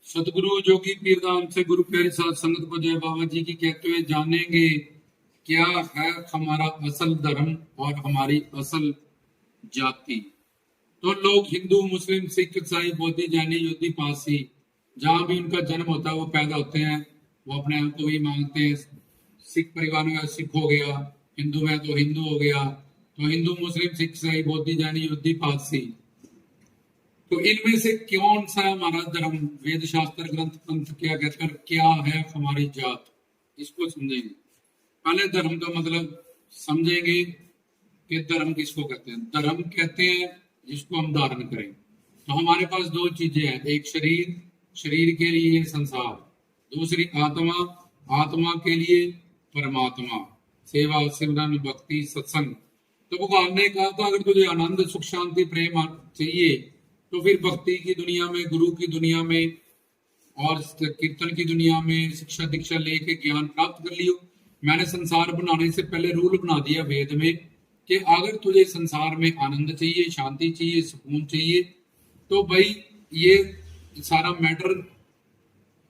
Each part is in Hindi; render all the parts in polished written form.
सतगुरु जोगी पीर धाम से गुरु प्यारी साध संगत को जय बाबा जी की कहते हुए जानेंगे क्या है हमारा असल धर्म और हमारी असल जाति। तो लोग हिंदू मुस्लिम सिख ईसाई बौद्ध जैनी योधी पारसी जहां भी उनका जन्म होता है वो पैदा होते हैं, वो अपने आप को भी मांगते हैं। सिख परिवार में सिख हो गया, हिंदू में तो हिंदू हो गया, तो हिंदू मुस्लिम सिख ईसाई बौद्ध जैनी योधी पारसी। तो इनमें से कौन सा हमारा धर्म, वेद शास्त्र ग्रंथ पंथ क्या कहकर क्या है हमारी जात, इसको समझेंगे। पहले धर्म का मतलब समझेंगे कि धर्म किसको कहते हैं। धर्म कहते हैं जिसको हम धारण करें। तो हमारे पास दो चीजें हैं, एक शरीर, शरीर के लिए संसार, दूसरी आत्मा, आत्मा के लिए परमात्मा, सेवा सिमरन भक्ति सत्संग। तो भगवान ने कहा था अगर तुझे आनंद सुख शांति प्रेम चाहिए तो फिर भक्ति की दुनिया में, गुरु की दुनिया में और कीर्तन की दुनिया में शिक्षा दीक्षा लेके ज्ञान प्राप्त कर लियो। मैंने संसार बनाने से पहले रूल बना दिया वेद में कि अगर तुझे संसार में आनंद चाहिए, शांति चाहिए, सुकून चाहिए, तो भाई ये सारा मैटर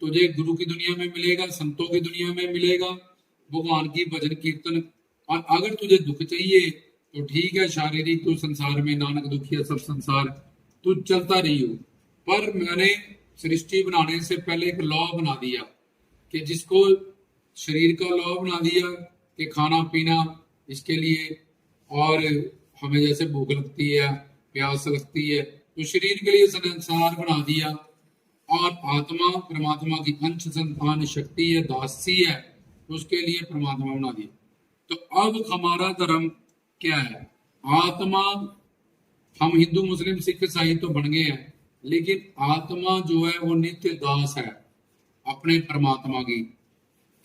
तुझे गुरु की दुनिया में मिलेगा, संतों की दुनिया में मिलेगा, भगवान की भजन कीर्तन। और अगर तुझे दुख चाहिए तो ठीक है, शारीरिक तो संसार में नानक दुखिया सब संसार तू चलता रही हो। पर मैंने सृष्टि बनाने से पहले एक लॉ बना दिया कि जिसको शरीर का लॉ बना दिया कि खाना पीना इसके लिए, और हमें जैसे भूख लगती है, प्यास लगती है, तो शरीर के लिए संसार बना दिया। और आत्मा परमात्मा की अंश संतान शक्ति है, दासी है, तो उसके लिए परमात्मा बना दिया। तो अब हमारा धर्म क्या है? आत्मा, हम हिंदू मुस्लिम सिख ईसाई तो बन गए हैं, लेकिन आत्मा जो है वो नित्य दास है अपने परमात्मा की।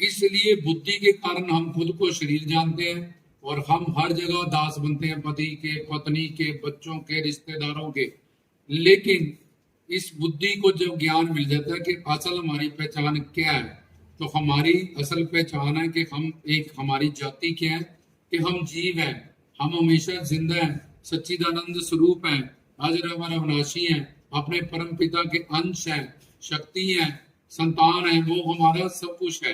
इसलिए बुद्धि के कारण हम खुद को शरीर जानते हैं और हम हर जगह दास बनते हैं, पति के, पत्नी के, बच्चों के, रिश्तेदारों के। लेकिन इस बुद्धि को जब ज्ञान मिल जाता है कि असल हमारी पहचान क्या है, तो हमारी असल पहचान है कि हम एक, हमारी जाति क्या है कि हम जीव हैं, हम हमेशा जिंदा हैं, सच्चिदानंद स्वरूप हैं, अजर अमर अविनाशी हैं, अपने परम पिता के अंश हैं, शक्ति हैं, संतान है, वो हमारा सब कुछ है।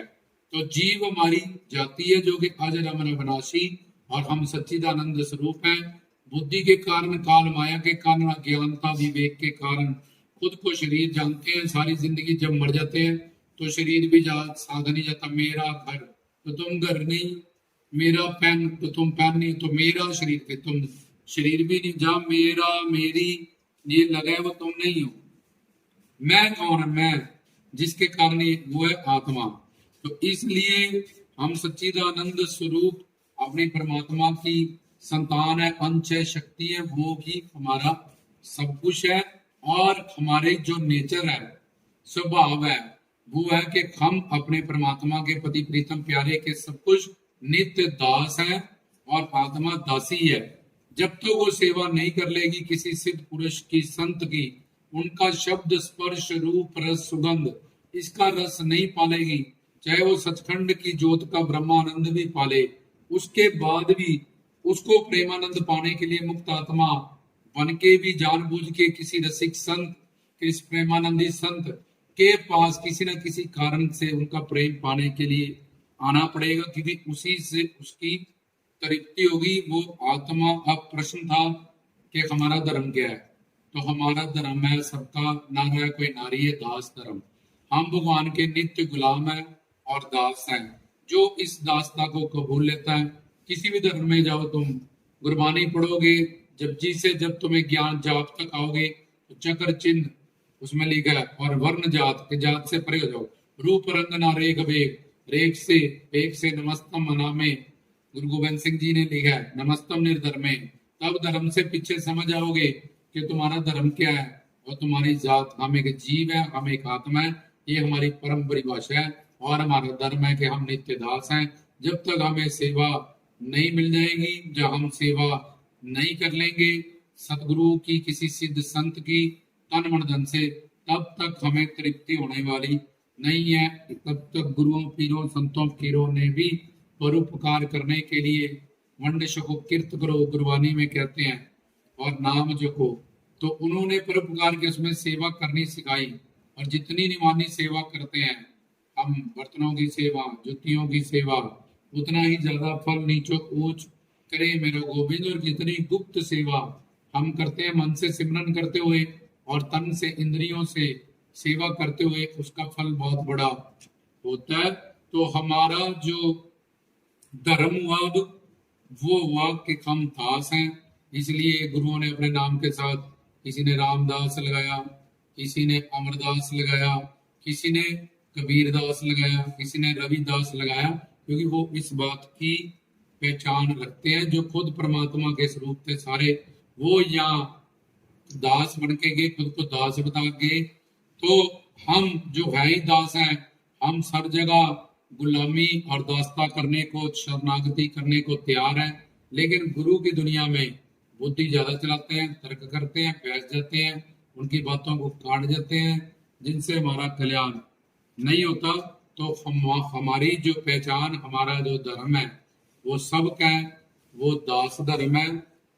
तो जीव हमारी जाति है जो कि अजर अमर अविनाशी, और हम सच्चिदानंद स्वरूप हैं। बुद्धि के कारण, काल माया के कारण, अज्ञानता विवेक के कारण खुद को शरीर जानते हैं। सारी जिंदगी जब मर जाते हैं तो शरीर भी साध नहीं जाता। मेरा घर तो तुम घर नहीं, मेरा पेन तो तुम पेन नहीं, तो मेरा शरीर के तुम शरीर भी नहीं। जहां मेरा मेरी ये लगा है वो तुम नहीं हो। मैं कौन है? मैं, जिसके कारण वो है आत्मा। तो इसलिए हम सच्चिदानंद स्वरूप अपनी परमात्मा की संतान है, अंश है, शक्ति है, वो भी हमारा सब कुछ है। और हमारे जो नेचर है, स्वभाव है, वो है कि हम अपने परमात्मा के पति प्रीतम प्यारे के सब कुछ नित्य दास है, और आत्मा दासी है। जब तक तो वो सेवा नहीं कर लेगी किसी सिद्ध पुरुष की, संत की, उनका शब्द स्पर्श रूप रस सुगंध इसका रस नहीं पालेगी, चाहे वो सचखंड की ज्योत का ब्रह्मानंद भी पाले, उसके बाद भी उसको प्रेमानंद पाने के लिए मुक्त आत्मा बन के भी जानबूझ के किसी रसिक संत, किस प्रेमानंदी संत के पास किसी न किसी कारण से उनका प्रेम पाने के लिए आना पड़ेगा, क्योंकि उसी से उसकी तृप्ति होगी। वो आत्मा। अब प्रश्न था कि हमारा धर्म क्या है? तो हमारा धर्म है सबका नारा है, कोई नारी है, दास धर्म। हम भगवान के नित्य गुलाम है और दास हैं। जो इस दासता को कबूल लेता है, किसी भी धर्म में जाओ, तुम गुरबानी पढ़ोगे, जब जी से जब तुम्हें ज्ञान जाप तक आओगे तो चक्र चिन्ह उसमें लिखा है, और वर्ण जात के जात से परे हो जाओ। रूप रंग ना रेख वेग, रेख से वेग से नमस्तम अनामे, गुरु गोविंद सिंह जी ने लिखा है, नमस्तम निर्धर्मे। तब धर्म से पीछे समझ आओगे कि तुम्हारा धर्म क्या है और तुम्हारी जात। हम एक जीव है, हम एक आत्मा है, ये हमारी परम परिभाषा है। और हमारा धर्म है कि हम नित्य दास हैं। जब तक हमें सेवा नहीं मिल जाएगी, जब हम सेवा नहीं कर लेंगे सतगुरु की, किसी सिद्ध संत की तन मन धन से, तब तक हमें तृप्ति होने वाली नहीं है। तब तक गुरुओं पीरों संतों फकीरों ने भी परोपकार करने के लिए वंडश को कीर्त करो गुरबानी में कहते हैं, और नाम जपो। तो उन्होंने परोपकार के उसमें सेवा करनी सिखाई। और जितनी निमानी सेवा करते हैं हम, बर्तनों की सेवा, जुतियों की सेवा, उतना ही ज्यादा फल नीचो ऊंच करे मेरा गोविंद। और जितनी गुप्त सेवा हम करते हैं मन से सिमरन करते हुए और तन से इंद्रियों से सेवा करते हुए, उसका फल बहुत बड़ा होता है। तो हमारा जो धर्म हुआ अब, वो हुआ कि हम दास हैं। इसलिए गुरुओं ने अपने नाम के साथ, किसी ने रामदास लगाया, किसी ने अमरदास लगाया, किसी ने कबीरदास लगाया, किसी ने रविदास लगाया, क्योंकि वो इस बात की पहचान रखते हैं जो खुद परमात्मा के स्वरूप थे सारे, वो या दास बन के गए, खुद को दास बता गए। तो हम जो है ही दास हैं, हम सब जगह गुलामी और दास्ता करने को, शरणागति करने को तैयार हैं। लेकिन गुरु की दुनिया में बुद्धि ज्यादा चलाते हैं, तर्क करते हैं, बैठ जाते हैं, उनकी बातों को काट जाते हैं, जिनसे हमारा कल्याण नहीं होता। तो हमारी जो पहचान, हमारा जो धर्म है वो सबका है, वो दास धर्म है।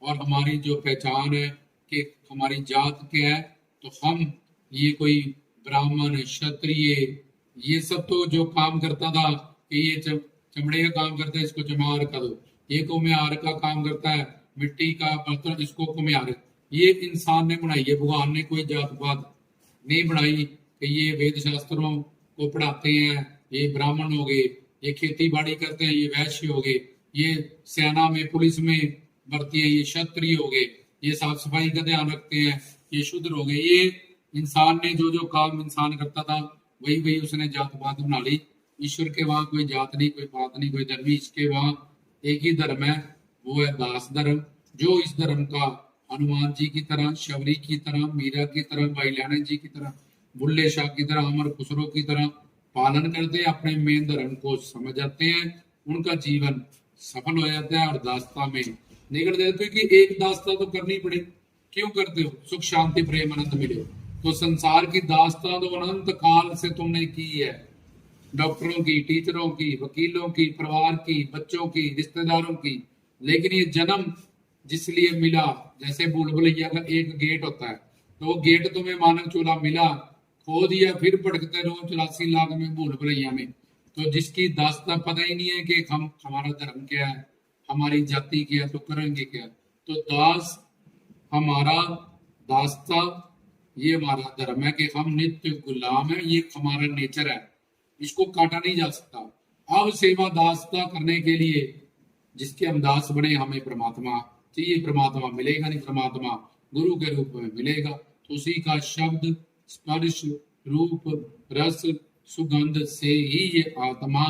और हमारी जो पहचान है कि हमारी जात क्या है, तो हम ये कोई ब्राह्मण, क्षत्रिय, ये सब तो जो काम करता था कि ये चमड़े का काम करता है, इसको चमार कर दो, ये कुम्हार का काम करता है, मिट्टी का बर्तन, इसको कुम्हार, ये इंसान ने बनाई है। भगवान ने कोई जात पात नहीं बनाई कि ये वेद शास्त्रों को पढ़ाते हैं, ये ब्राह्मण हो गए, ये खेती बाड़ी करते हैं, ये वैश्य हो गए, ये सेना में पुलिस में भर्ती है, ये क्षत्रिय हो गए, ये साफ सफाई का ध्यान रखते हैं, ये शूद्र हो गए। ये इंसान ने जो जो काम इंसान करता था वही वही उसने जात पात बना ली। ईश्वर के वहां कोई जात नहीं, कोई पात नहीं, कोई धर्म नहीं, इसके वहां एक ही धर्म है, वो है दास धर्म। जो इस धर्म का हनुमान जी की तरह, शबरी की तरह, मीरा की तरह, भाई लैना जी की तरह, बुल्ले शाह की तरह, अमर खुसरो की तरह पालन करते हैं, अपने मेन धर्म को समझ जाते हैं, उनका जीवन सफल हो जाता है और दास्ता में निकल जाते। क्योंकि एक दास्ता तो करनी पड़े, क्यों करते हो? सुख शांति प्रेम आनंद मिले। तो संसार की दास्ता तो अनंत काल से तुमने की है, डॉक्टरों की, टीचरों की, वकीलों की, परिवार की, बच्चों की, रिश्तेदारों की। लेकिन ये जन्म जिस लिए मिला, जैसे भूल भुलैया का एक गेट होता है, तो वो गेट तुम्हें मानव चूल्हा मिला, खो दिया, फिर भटकते रहो 84 लाख में भूल भुलैया में। तो जिसकी दास्ता पता ही नहीं है कि हम, हमारा धर्म क्या है, हमारी जाति क्या है, तो करेंगे क्या? तो दास हमारा, दास्ता ये हमारा धर्म है कि हम नित्य गुलाम है, ये हमारा नेचर है, इसको काटा नहीं जा सकता। अब सेवा दास्ता करने के लिए जिसके हम दास बने, हमें परमात्मा चाहिए, परमात्मा मिलेगा नहीं, परमात्मा गुरु के रूप में मिलेगा। तो उसी का शब्द, स्पर्श, रूप, रस, सुगंध से ही ये आत्मा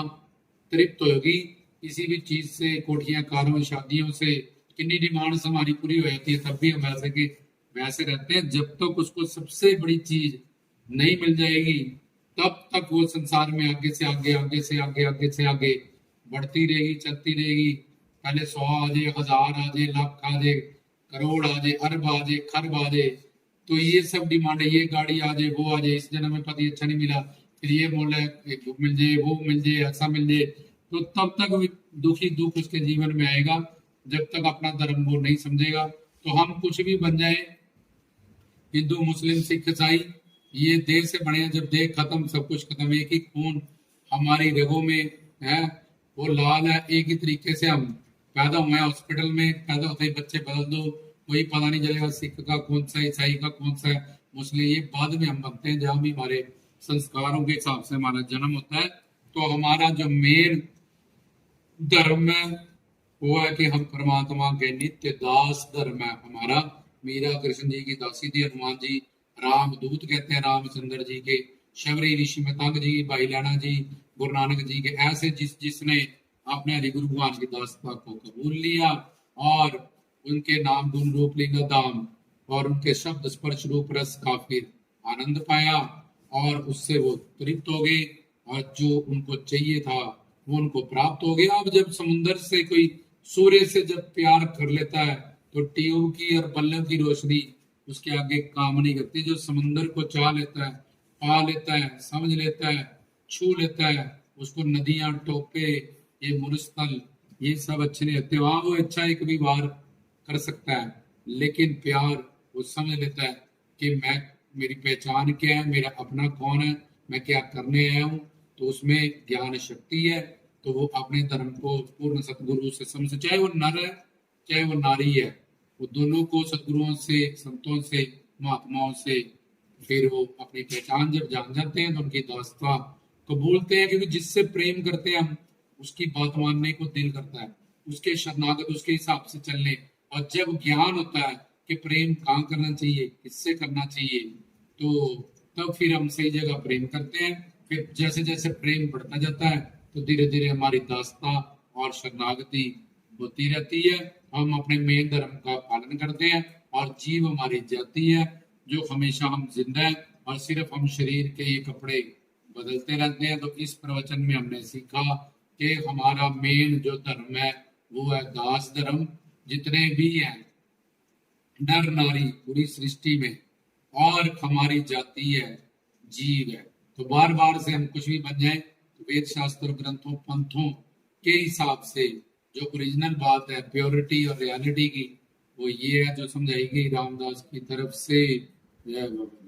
तृप्त होगी। किसी भी चीज से, कोठियां कारों शादियों से कितनी डिमांड्स हमारी पूरी हो जाती है, तब भी हम वैसे के वैसे रहते हैं। जब तक उसको सबसे बड़ी चीज नहीं मिल जाएगी, तब तक वो संसार में आगे से आगे, आगे से आगे, आगे से आगे बढ़ती रहेगी, चलती रहेगी। पहले 100 आ जाए, 1000 आ जाए, लाख आ जाए, करोड़ आ जाए, अरब आ जाए, खरब आ जाए, तो ये सब डिमांड है। ये गाड़ी आ जाए, वो आ जाए, इस जन्म में पति अच्छा नहीं मिला, फिर ये बोल रहा है मिल जाए, वो मिल जाए, ऐसा मिल जाए। तो तब तक दुखी दुख उसके जीवन में आएगा, जब तक अपना धर्म वो नहीं समझेगा। तो हम कुछ भी बन जाए, हिंदू, मुस्लिम, सिख, ईसाई, ये देह से बने हैं। जब देह खत्म, सब कुछ खत्म। एक ही खून हमारी रगों में है, वो लाल है। एक ही तरीके से हम पैदा हुए हैं, हॉस्पिटल में पैदा होते ही बच्चे बदल दो, कोई पता नहीं चलेगा सिख का कौन सा, ईसाई का कौन सा है, मुस्लिम, ये बाद में हम बनते हैं, जहां भी हमारे संस्कारों के हिसाब से हमारा जन्म होता है। तो हमारा जो मेन धर्म है वो है कि हम परमात्मा के नित्य दास धर्म है हमारा। मीरा कृष्ण जी की दासी थी, हनुमान जी राम दूत कहते हैं रामचंद्र जी के, शबरी ऋषि मतंग जी, भाई लैना जी, गुरु नानक जी के, ऐसे जिसने अपने हरि गुरु भगवान की दासता को कबूल लिया और उनके नाम गुण रूप लिंग दाम और उनके शब्द स्पर्श रूप रस का फिर आनंद पाया और उससे वो तृप्त हो गए और जो उनको चाहिए था वो उनको प्राप्त हो गया। अब जब समुद्र से कोई, सूर्य से जब प्यार कर लेता है तो ट्यूब की और बल्ब की रोशनी उसके आगे काम नहीं करती। जो समुद्र को चाह लेता है, पा लेता है, समझ लेता है, छू लेता है, उसको नदियां, टोपे, ये मुरस्थल, ये सब अच्छे नहीं लगते। वहां वो अच्छा एक भी बार कर सकता है, लेकिन प्यार वो समझ लेता है कि मैं मेरी पहचान क्या है, मेरा अपना कौन है, मैं क्या करने आया हूँ, तो उसमें ज्ञान शक्ति है। तो वो अपने धर्म को पूर्ण सतगुरु से समझ, चाहे वो नर है चाहे वो नारी है, वो दोनों को सतगुरुओं से, संतों से, महात्माओं से फिर वो अपनी पहचान जब जान जाते हैं तो उनकी दास्ता कबूलते हैं, क्योंकि जिससे प्रेम करते हैं हम उसकी बात मानने को दिल करता है, उसके शरणागत, उसके हिसाब से चलने। और जब ज्ञान होता है कि प्रेम कहाँ करना चाहिए, किससे करना चाहिए, तो तब फिर हम सही जगह प्रेम करते हैं। फिर जैसे जैसे प्रेम बढ़ता जाता है तो धीरे धीरे हमारी दास्ता और शरणागति होती रहती है। हम अपने मेन धर्म का पालन करते हैं और जीव हमारी जाति है जो हमेशा हम जिंदा है, और सिर्फ हम शरीर के ये कपड़े बदलते रहते हैं। तो इस प्रवचन में हमने सीखा कि हमारा मेन जो धर्म है वो है दास धर्म। जितने भी हैं नर नारी पूरी सृष्टि में, और हमारी जाति है, जीव है। तो बार बार से हम कुछ भी बन जाए तो वेद शास्त्र ग्रंथों पंथों के हिसाब से जो ओरिजिनल बात है, प्योरिटी और रियलिटी की, वो ये है जो समझाई गई रामदास की तरफ से। जय बाबा।